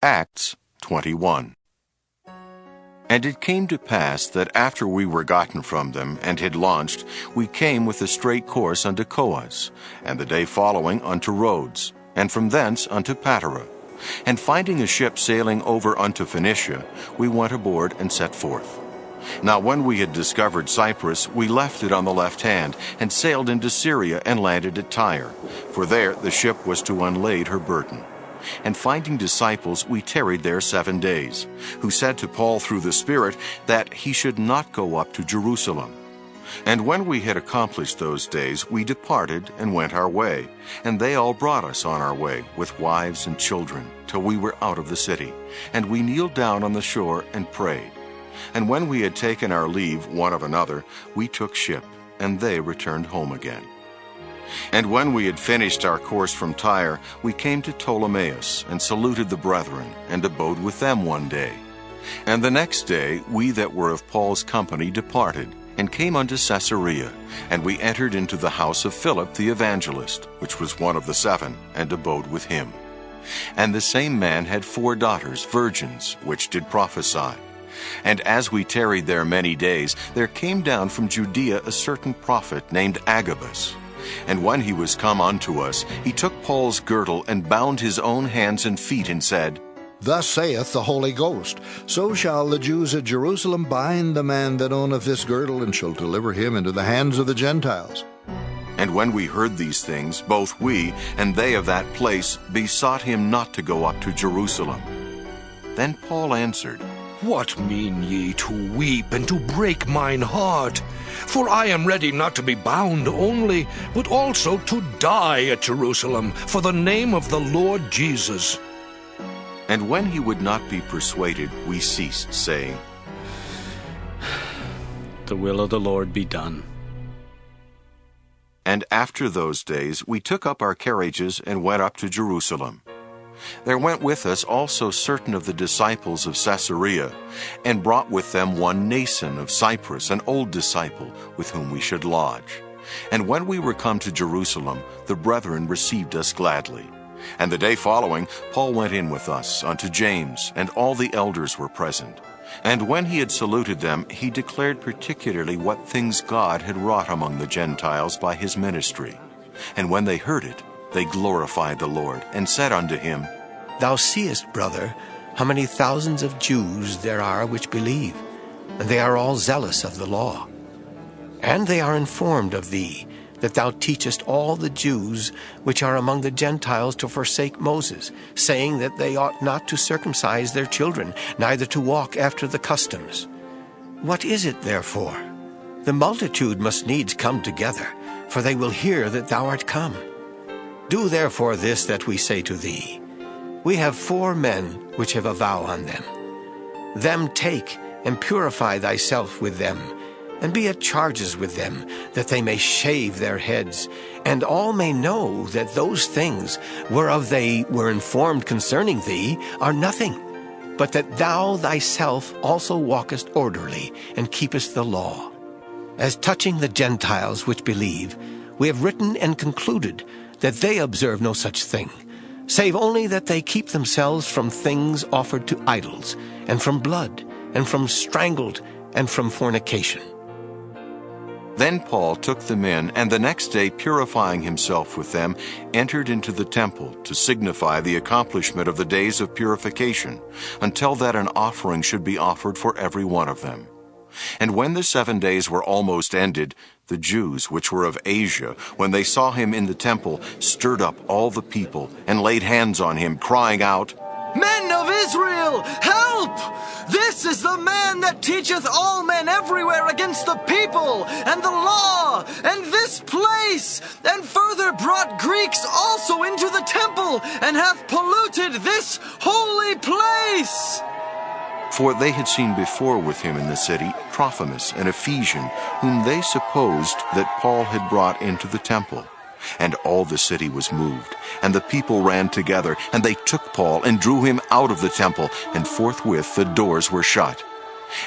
Acts 21. And it came to pass that after we were gotten from them, and had launched, we came with a straight course unto Coos, and the day following unto Rhodes, and from thence unto Patara. And finding a ship sailing over unto Phoenicia, we went aboard and set forth. Now when we had discovered Cyprus, we left it on the left hand, and sailed into Syria, and landed at Tyre, for there the ship was to unlade her burden. And finding disciples, we tarried there 7 days, who said to Paul through the Spirit that he should not go up to Jerusalem. And when we had accomplished those days, we departed and went our way, and they all brought us on our way, with wives and children, till we were out of the city. And we kneeled down on the shore and prayed. And when we had taken our leave one of another, we took ship, and they returned home again. And when we had finished our course from Tyre, we came to Ptolemais, and saluted the brethren, and abode with them 1 day. And the next day we that were of Paul's company departed, and came unto Caesarea, and we entered into the house of Philip the evangelist, which was one of the 7, and abode with him. And the same man had 4 daughters, virgins, which did prophesy. And as we tarried there many days, there came down from Judea a certain prophet named Agabus. And when he was come unto us, he took Paul's girdle, and bound his own hands and feet, and said, Thus saith the Holy Ghost, So shall the Jews at Jerusalem bind the man that owneth this girdle, and shall deliver him into the hands of the Gentiles. And when we heard these things, both we and they of that place besought him not to go up to Jerusalem. Then Paul answered, What mean ye to weep and to break mine heart? For I am ready not to be bound only, but also to die at Jerusalem for the name of the Lord Jesus. And when he would not be persuaded, we ceased, saying, The will of the Lord be done. And after those days we took up our carriages and went up to Jerusalem. There went with us also certain of the disciples of Caesarea, and brought with them one Nason of Cyprus, an old disciple, with whom we should lodge. And when we were come to Jerusalem, the brethren received us gladly. And the day following, Paul went in with us unto James, and all the elders were present. And when he had saluted them, he declared particularly what things God had wrought among the Gentiles by his ministry. And when they heard it, they glorified the Lord, and said unto him, Thou seest, brother, how many thousands of Jews there are which believe, and they are all zealous of the law. And they are informed of thee, that thou teachest all the Jews which are among the Gentiles to forsake Moses, saying that they ought not to circumcise their children, neither to walk after the customs. What is it, therefore? The multitude must needs come together, for they will hear that thou art come. Do therefore this that we say to thee. We have 4 men which have a vow on them. Them take, and purify thyself with them, and be at charges with them, that they may shave their heads, and all may know that those things whereof they were informed concerning thee are nothing, but that thou thyself also walkest orderly, and keepest the law. As touching the Gentiles which believe, we have written and concluded that they observe no such thing, save only that they keep themselves from things offered to idols, and from blood, and from strangled, and from fornication. Then Paul took them in, and the next day, purifying himself with them, entered into the temple to signify the accomplishment of the days of purification, until that an offering should be offered for every one of them. And when the 7 days were almost ended, the Jews which were of Asia, when they saw him in the temple, stirred up all the people, and laid hands on him, crying out, Men of Israel, help! This is the man that teacheth all men everywhere against the people, and the law, and this place, and further brought Greeks also into the temple, and hath polluted this holy place. For they had seen before with him in the city Trophimus, an Ephesian, whom they supposed that Paul had brought into the temple. And all the city was moved, and the people ran together, and they took Paul and drew him out of the temple, and forthwith the doors were shut.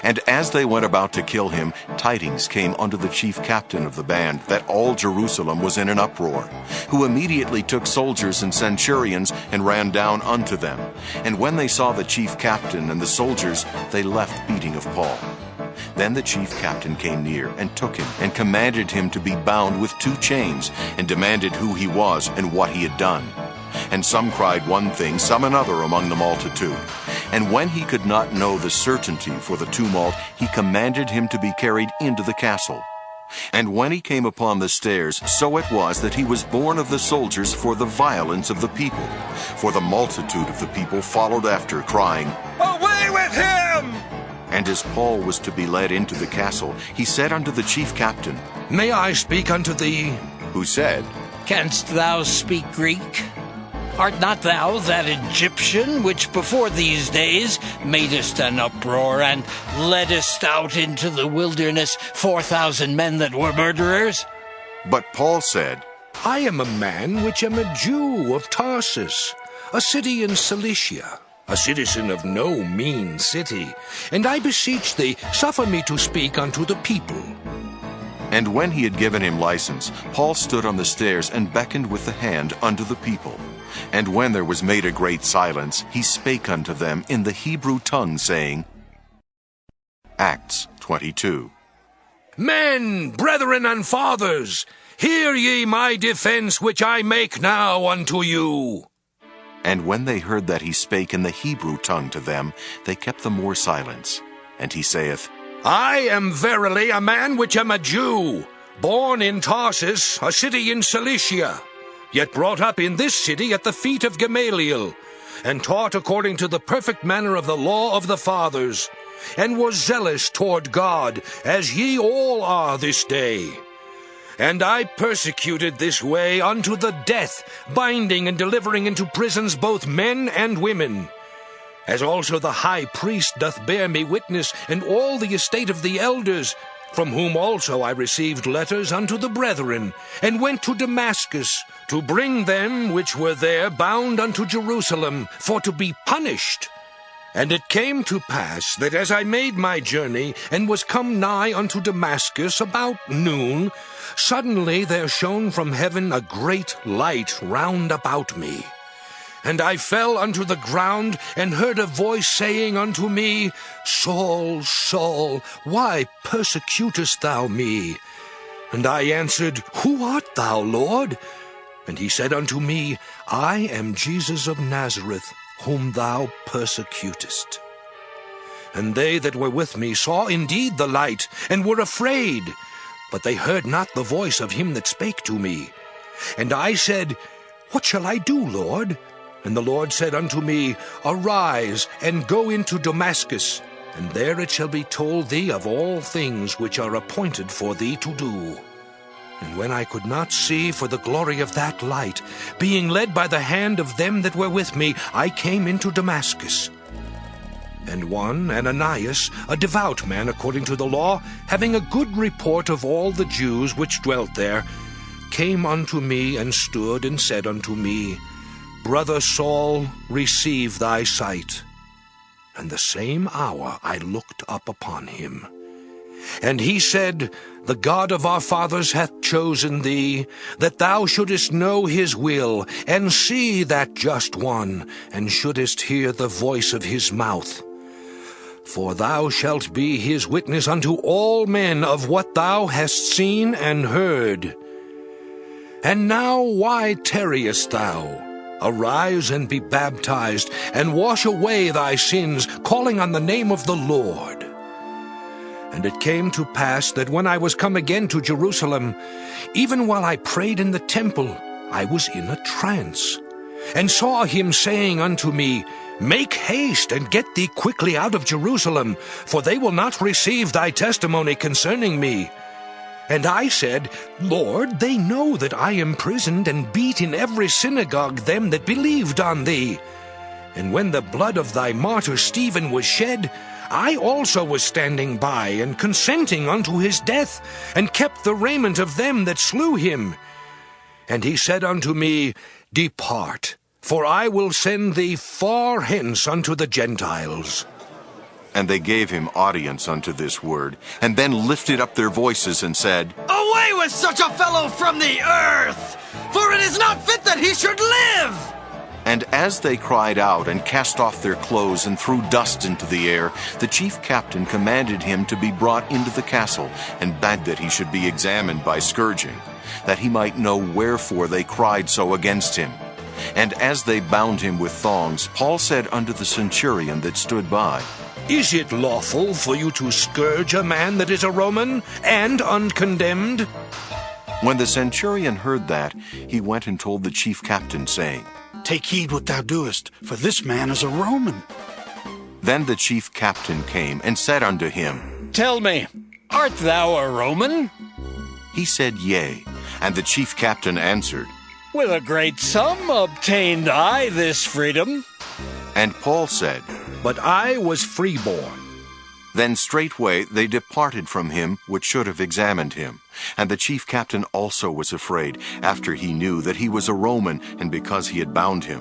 And as they went about to kill him, tidings came unto the chief captain of the band that all Jerusalem was in an uproar, who immediately took soldiers and centurions and ran down unto them. And when they saw the chief captain and the soldiers, they left beating of Paul. Then the chief captain came near and took him and commanded him to be bound with 2 chains, and demanded who he was and what he had done. And some cried one thing, some another among the multitude. And when he could not know the certainty for the tumult, he commanded him to be carried into the castle. And when he came upon the stairs, so it was that he was borne of the soldiers for the violence of the people. For the multitude of the people followed after, crying, Away with him! And as Paul was to be led into the castle, he said unto the chief captain, May I speak unto thee? who said, Canst thou speak Greek? Art not thou that Egyptian which before these days madest an uproar, and leddest out into the wilderness 4,000 men that were murderers? But Paul said, I am a man which am a Jew of Tarsus, a city in Cilicia, a citizen of no mean city, and I beseech thee, suffer me to speak unto the people. And when he had given him license, Paul stood on the stairs and beckoned with the hand unto the people. And when there was made a great silence, he spake unto them in the Hebrew tongue, saying, Acts 22. Men, brethren, and fathers, hear ye my defense which I make now unto you. And when they heard that he spake in the Hebrew tongue to them, they kept the more silence. And he saith, I am verily a man which am a Jew, born in Tarsus, a city in Cilicia, yet brought up in this city at the feet of Gamaliel, and taught according to the perfect manner of the law of the fathers, and was zealous toward God, as ye all are this day. And I persecuted this way unto the death, binding and delivering into prisons both men and women. As also the high priest doth bear me witness, and all the estate of the elders, from whom also I received letters unto the brethren, and went to Damascus, to bring them which were there bound unto Jerusalem, for to be punished. And it came to pass that as I made my journey, and was come nigh unto Damascus about noon, suddenly there shone from heaven a great light round about me. And I fell unto the ground, and heard a voice saying unto me, Saul, Saul, why persecutest thou me? And I answered, Who art thou, Lord? And he said unto me, I am Jesus of Nazareth, whom thou persecutest. And they that were with me saw indeed the light, and were afraid, but they heard not the voice of him that spake to me. And I said, What shall I do, Lord? And the Lord said unto me, Arise, and go into Damascus, and there it shall be told thee of all things which are appointed for thee to do. And when I could not see for the glory of that light, being led by the hand of them that were with me, I came into Damascus. And one, Ananias, a devout man according to the law, having a good report of all the Jews which dwelt there, came unto me and stood and said unto me, Brother Saul, receive thy sight. And the same hour I looked up upon him. And he said, The God of our fathers hath chosen thee, that thou shouldest know his will, and see that just one, and shouldest hear the voice of his mouth. For thou shalt be his witness unto all men of what thou hast seen and heard. And now why tarriest thou? Arise and be baptized, and wash away thy sins, calling on the name of the Lord. And it came to pass that when I was come again to Jerusalem, even while I prayed in the temple, I was in a trance, and saw him saying unto me, Make haste, and get thee quickly out of Jerusalem, for they will not receive thy testimony concerning me. And I said, Lord, they know that I imprisoned and beat in every synagogue them that believed on thee. And when the blood of thy martyr Stephen was shed, I also was standing by, and consenting unto his death, and kept the raiment of them that slew him. And he said unto me, Depart, for I will send thee far hence unto the Gentiles. And they gave him audience unto this word, and then lifted up their voices and said, Away with such a fellow from the earth! For it is not fit that he should live! And as they cried out and cast off their clothes and threw dust into the air, the chief captain commanded him to be brought into the castle, and bade that he should be examined by scourging, that he might know wherefore they cried so against him. And as they bound him with thongs, Paul said unto the centurion that stood by, Is it lawful for you to scourge a man that is a Roman, and uncondemned? When the centurion heard that, he went and told the chief captain, saying, Take heed what thou doest, for this man is a Roman. Then the chief captain came and said unto him, Tell me, art thou a Roman? He said, Yea. And the chief captain answered, With a great sum obtained I this freedom. And Paul said, But I was freeborn. Then straightway they departed from him which should have examined him. And the chief captain also was afraid, after he knew that he was a Roman, and because he had bound him.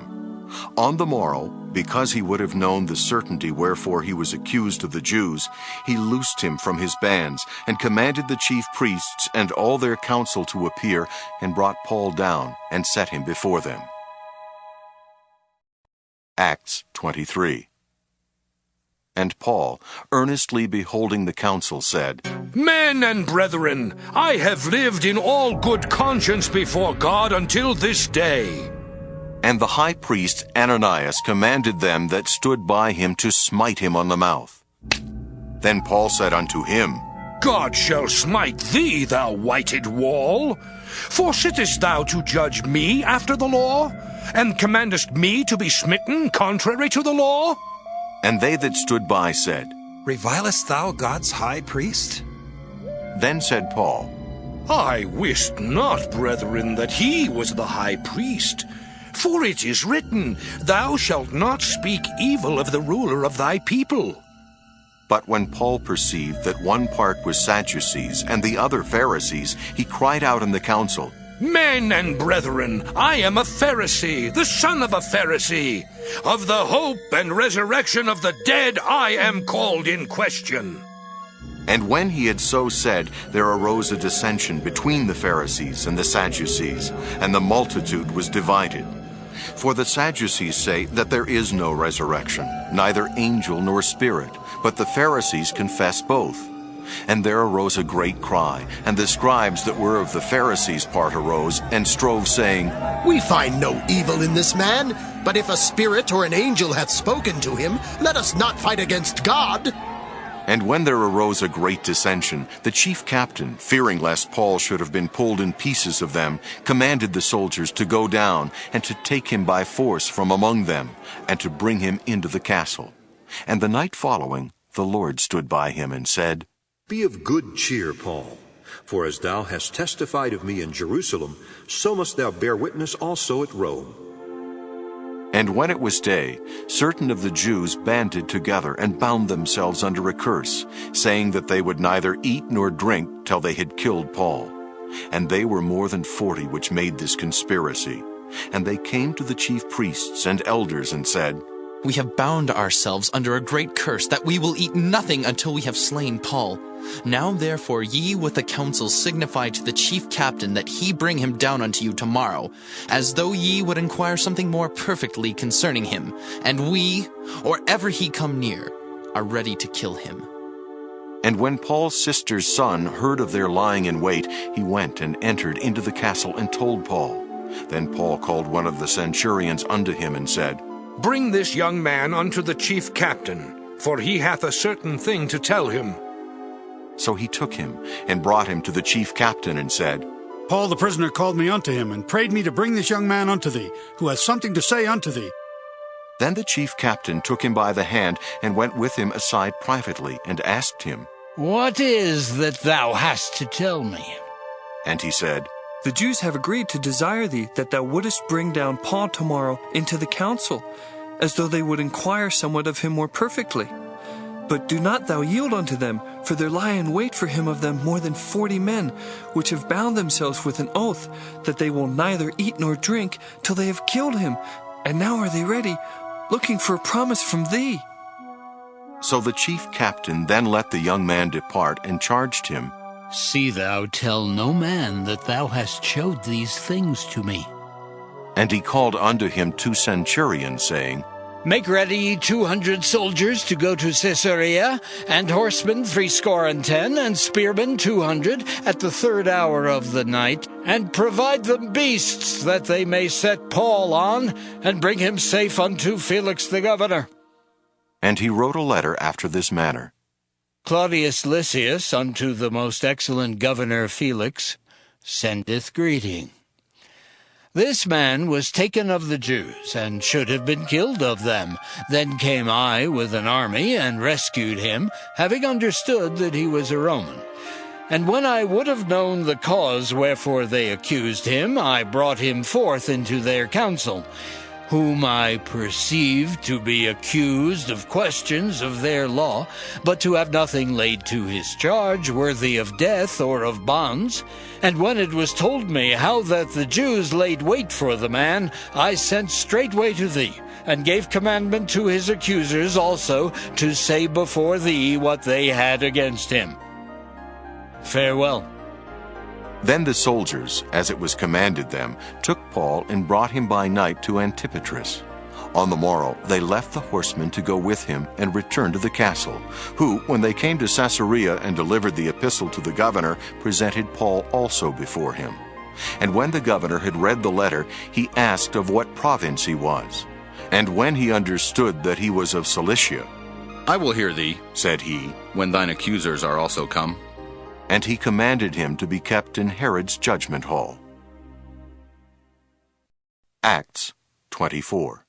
On the morrow, because he would have known the certainty wherefore he was accused of the Jews, he loosed him from his bands, and commanded the chief priests and all their council to appear, and brought Paul down, and set him before them. Acts 23. And Paul, earnestly beholding the council, said, Men and brethren, I have lived in all good conscience before God until this day. And the high priest Ananias commanded them that stood by him to smite him on the mouth. Then Paul said unto him, God shall smite thee, thou whited wall. For sittest thou to judge me after the law, and commandest me to be smitten contrary to the law? And they that stood by said, Revilest thou God's high priest? Then said Paul, I wist not, brethren, that he was the high priest. For it is written, Thou shalt not speak evil of the ruler of thy people. But when Paul perceived that one part was Sadducees and the other Pharisees, he cried out in the council, Men and brethren, I am a Pharisee, the son of a Pharisee. Of the hope and resurrection of the dead I am called in question. And when he had so said, there arose a dissension between the Pharisees and the Sadducees, and the multitude was divided. For the Sadducees say that there is no resurrection, neither angel nor spirit, but the Pharisees confess both. And there arose a great cry, and the scribes that were of the Pharisees' part arose, and strove, saying, We find no evil in this man, but if a spirit or an angel hath spoken to him, let us not fight against God. And when there arose a great dissension, the chief captain, fearing lest Paul should have been pulled in pieces of them, commanded the soldiers to go down, and to take him by force from among them, and to bring him into the castle. And the night following, the Lord stood by him, and said, Be of good cheer, Paul, for as thou hast testified of me in Jerusalem, so must thou bear witness also at Rome. And when it was day, certain of the Jews banded together and bound themselves under a curse, saying that they would neither eat nor drink till they had killed Paul. And they were more than 40 which made this conspiracy. And they came to the chief priests and elders and said, We have bound ourselves under a great curse, that we will eat nothing until we have slain Paul. Now therefore ye with the council signify to the chief captain that he bring him down unto you tomorrow, as though ye would inquire something more perfectly concerning him. And we, or ever he come near, are ready to kill him. And when Paul's sister's son heard of their lying in wait, he went and entered into the castle and told Paul. Then Paul called one of the centurions unto him and said, Bring this young man unto the chief captain, for he hath a certain thing to tell him. So he took him and brought him to the chief captain and said, Paul the prisoner called me unto him, and prayed me to bring this young man unto thee, who hath something to say unto thee. Then the chief captain took him by the hand, and went with him aside privately, and asked him, What is that thou hast to tell me? And he said, The Jews have agreed to desire thee that thou wouldest bring down Paul tomorrow into the council, as though they would inquire somewhat of him more perfectly. But do not thou yield unto them, for there lie in wait for him of them more than 40 men, which have bound themselves with an oath, that they will neither eat nor drink till they have killed him. And now are they ready, looking for a promise from thee. So the chief captain then let the young man depart and charged him, See thou tell no man that thou hast showed these things to me. And he called unto him 2 centurions, saying, Make ready 200 soldiers to go to Caesarea, and horsemen 70, and spearmen 200, at the 3rd hour of the night, and provide them beasts, that they may set Paul on, and bring him safe unto Felix the governor. And he wrote a letter after this manner. Claudius Lysias unto the most excellent governor Felix sendeth greeting. This man was taken of the Jews, and should have been killed of them. Then came I with an army, and rescued him, having understood that he was a Roman. And when I would have known the cause wherefore they accused him, I brought him forth into their council, whom I perceived to be accused of questions of their law, but to have nothing laid to his charge worthy of death or of bonds. And when it was told me how that the Jews laid wait for the man, I sent straightway to thee, and gave commandment to his accusers also to say before thee what they had against him. Farewell. Then the soldiers, as it was commanded them, took Paul and brought him by night to Antipatris. On the morrow they left the horsemen to go with him and returned to the castle, who, when they came to Caesarea and delivered the epistle to the governor, presented Paul also before him. And when the governor had read the letter, he asked of what province he was. And when he understood that he was of Cilicia, I will hear thee, said he, when thine accusers are also come. And he commanded him to be kept in Herod's judgment hall. Acts 24.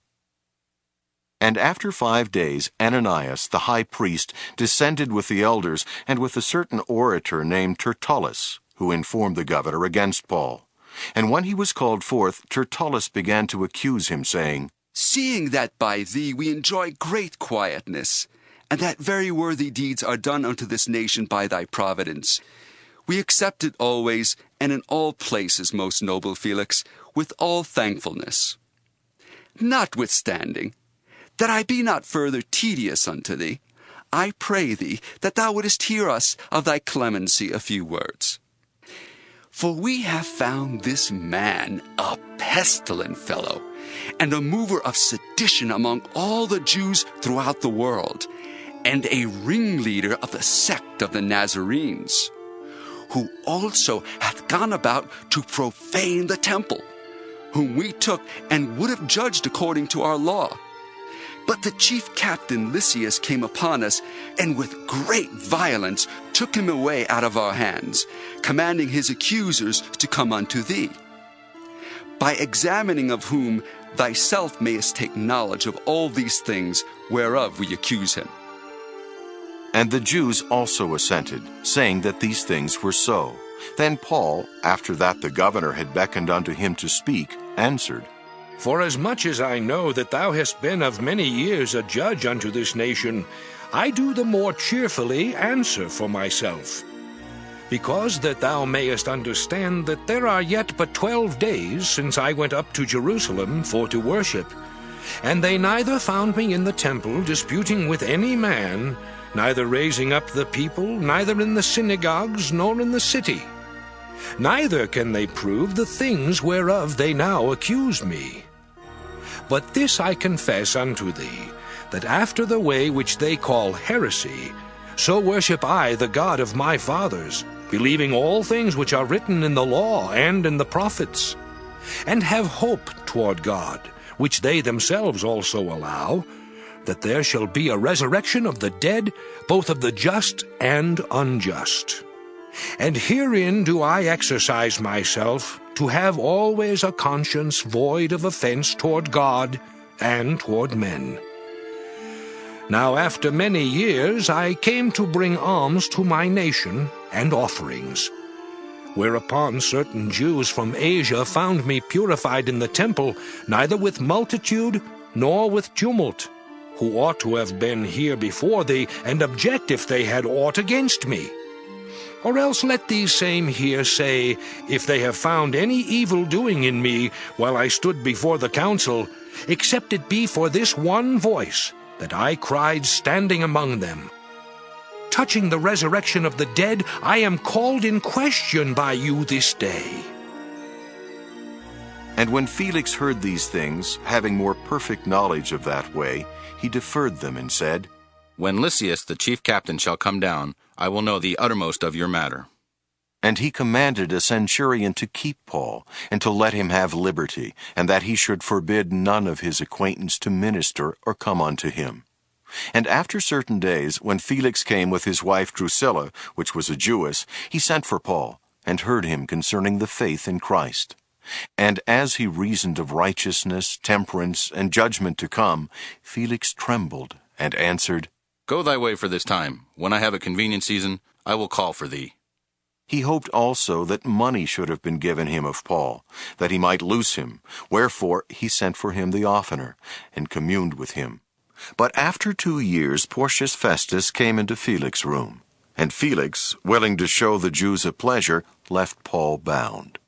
And after 5 days Ananias the high priest descended with the elders and with a certain orator named Tertullus, who informed the governor against Paul. And when he was called forth, Tertullus began to accuse him, saying, Seeing that by thee we enjoy great quietness, and that very worthy deeds are done unto this nation by thy providence, we accept it always and in all places, most noble Felix, with all thankfulness. Notwithstanding, that I be not further tedious unto thee, I pray thee that thou wouldest hear us of thy clemency a few words. For we have found this man a pestilent fellow, and a mover of sedition among all the Jews throughout the world, and a ringleader of the sect of the Nazarenes, who also hath gone about to profane the temple, whom we took and would have judged according to our law. But the chief captain Lysias came upon us, and with great violence took him away out of our hands, commanding his accusers to come unto thee, by examining of whom thyself mayest take knowledge of all these things whereof we accuse him. And the Jews also assented, saying that these things were so. Then Paul, after that the governor had beckoned unto him to speak, answered, Forasmuch as I know that thou hast been of many years a judge unto this nation, I do the more cheerfully answer for myself. Because that thou mayest understand that there are yet but 12 days since I went up to Jerusalem for to worship, and they neither found me in the temple disputing with any man, neither raising up the people, neither in the synagogues, nor in the city. Neither can they prove the things whereof they now accuse me. But this I confess unto thee, that after the way which they call heresy, so worship I the God of my fathers, believing all things which are written in the law and in the prophets, and have hope toward God, which they themselves also allow, that there shall be a resurrection of the dead, both of the just and unjust. And herein do I exercise myself, to have always a conscience void of offense toward God and toward men. Now after many years I came to bring alms to my nation, and offerings. Whereupon certain Jews from Asia found me purified in the temple, neither with multitude nor with tumult, who ought to have been here before thee, and object if they had aught against me. Or else let these same here say, if they have found any evil doing in me while I stood before the council, except it be for this one voice, that I cried standing among them. Touching the resurrection of the dead, I am called in question by you this day. And when Felix heard these things, having more perfect knowledge of that way, he deferred them and said, When Lysias the chief captain shall come down, I will know the uttermost of your matter. And he commanded a centurion to keep Paul, and to let him have liberty, and that he should forbid none of his acquaintance to minister or come unto him. And after certain days, when Felix came with his wife Drusilla, which was a Jewess, he sent for Paul, and heard him concerning the faith in Christ. And as he reasoned of righteousness, temperance, and judgment to come, Felix trembled, and answered, Go thy way for this time. When I have a convenient season, I will call for thee. He hoped also that money should have been given him of Paul, that he might loose him. Wherefore he sent for him the oftener, and communed with him. But after 2 years Porcius Festus came into Felix's room. And Felix, willing to show the Jews a pleasure, left Paul bound.